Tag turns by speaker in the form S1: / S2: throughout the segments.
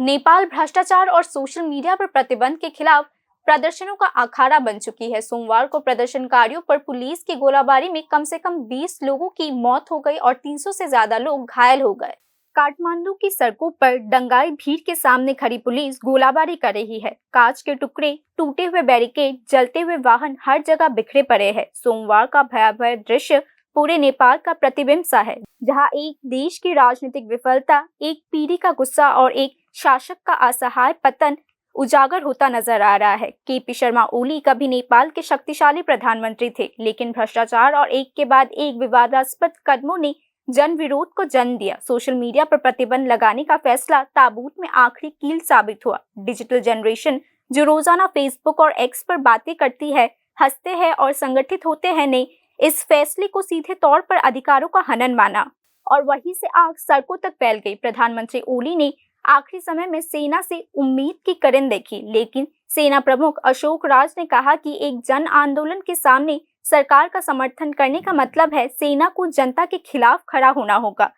S1: नेपाल भ्रष्टाचार और social media पर प्रतिबंध के खिलाफ प्रदर्शनों का अखाड़ा बन चुकी है। सोमवार को प्रदर्शनकारियों पर पुलिस की गोलाबारी में कम से कम 20 लोगों की मौत हो गई और 300 से ज्यादा लोग घायल हो गए। काठमांडू की सड़कों पर दंगाई भीड़ के सामने खड़ी पुलिस गोलाबारी कर रही है। कांच के टुकड़े, टूटे हुए बैरिकेड, जलते हुए वाहन हर जगह बिखरे पड़े हैं। सोमवार का भयावह दृश्य पूरे नेपाल का प्रतिबिंब सा है, जहां एक देश की राजनीतिक विफलता, एक पीढ़ी का गुस्सा और एक शासक का असहाय पतन उजागर होता नजर आ रहा है। केपी शर्मा ओली कभी नेपाल के शक्तिशाली प्रधानमंत्री थे, लेकिन भ्रष्टाचार और एक के बाद एक विवादास्पद कदमों ने जन विरोध को जन्म दिया। सोशल मीडिया पर प्रतिबंध लगाने का फैसला ताबूत में आखिरी कील साबित हुआ। डिजिटल जनरेशन जो रोजाना फेसबुक और एक्स पर बातें करती है, हंसते हैं और संगठित होते हैं, ने इस फैसले को सीधे तौर पर अधिकारों का हनन माना और वहीं से आग सड़कों तक फैल गई। प्रधानमंत्री ओली ने आखिरी समय में सेना से उम्मीद की किरण देखी, लेकिन सेना प्रमुख अशोक राज ने कहा कि एक जन आंदोलन के सामने सरकार का समर्थन करने का मतलब है सेना को जनता के खिलाफ खड़ा होना होगा।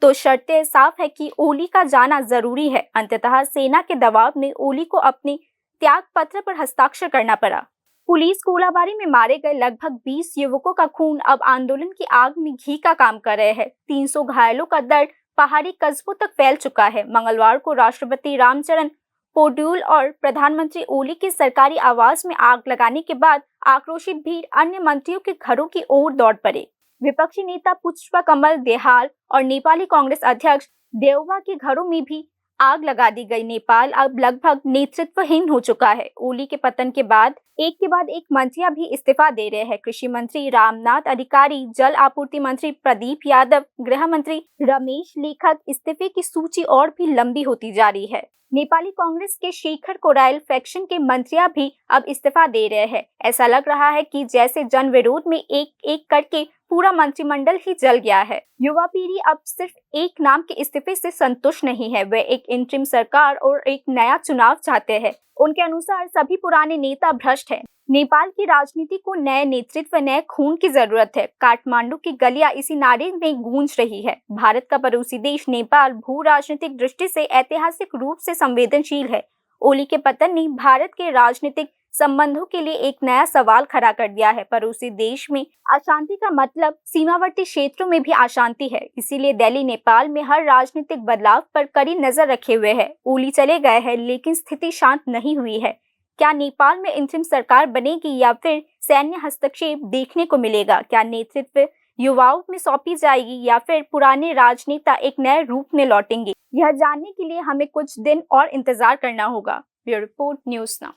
S1: तो शर्तें साफ है कि ओली का जाना जरूरी है। अंततः सेना के दबाव में ओली को अपने त्याग पत्र पर हस्ताक्षर करना पड़ा। पुलिस गोलाबारी में मारे गए लगभग 20 युवकों का खून अब आंदोलन की आग में घी का काम कर रहे हैं। 300 घायलों का दर्द पहाड़ी कस्बों तक फैल चुका है। मंगलवार को राष्ट्रपति रामचरण पौड्यूल और प्रधानमंत्री ओली के सरकारी आवास में आग लगाने के बाद आक्रोशित भीड़ अन्य मंत्रियों के घरों की ओर दौड़ पड़े। विपक्षी नेता पुष्पा कमल दहाल और नेपाली कांग्रेस अध्यक्ष देउबा के घरों में भी आग लगा दी गई। नेपाल अब लगभग नेतृत्वहीन हो चुका है। ओली के पतन के बाद एक मंत्रियां भी इस्तीफा दे रहे हैं। कृषि मंत्री रामनाथ अधिकारी, जल आपूर्ति मंत्री प्रदीप यादव, गृह मंत्री रमेश लेखक, इस्तीफे की सूची और भी लंबी होती जा रही है। नेपाली कांग्रेस के शेखर कोरायल फैक्शन के मंत्रियां भी अब इस्तीफा दे रहे हैं। ऐसा लग रहा है कि जैसे जन विरोध में एक एक करके पूरा मंत्रिमंडल ही जल गया है। युवा पीढ़ी अब सिर्फ एक नाम के इस्तीफे से संतुष्ट नहीं है, वे एक इंटरिम सरकार और एक नया चुनाव चाहते हैं। उनके अनुसार सभी पुराने नेता भ्रष्ट हैं। नेपाल की राजनीति को नए नेतृत्व, नए खून की जरूरत है। काठमांडू की गलियां इसी नारे में गूंज रही है। भारत का पड़ोसी देश नेपाल भू राजनीतिक दृष्टि से ऐतिहासिक रूप से संवेदनशील है। ओली के पतन ने भारत के राजनीतिक संबंधों के लिए एक नया सवाल खड़ा कर दिया है। पड़ोसी देश में अशांति का मतलब सीमावर्ती क्षेत्रों में भी अशांति है। इसीलिए दिल्ली नेपाल में हर राजनीतिक बदलाव पर कड़ी नजर रखे हुए है। ओली चले गए हैं, लेकिन स्थिति शांत नहीं हुई है। क्या नेपाल में इंतरिम सरकार बनेगी या फिर सैन्य हस्तक्षेप देखने को मिलेगा? क्या नेतृत्व युवाओं में सौंपी जाएगी या फिर पुराने राजनेता एक नए रूप में लौटेंगे? यह जानने के लिए हमें कुछ दिन और इंतजार करना होगा। Bureau report, news now.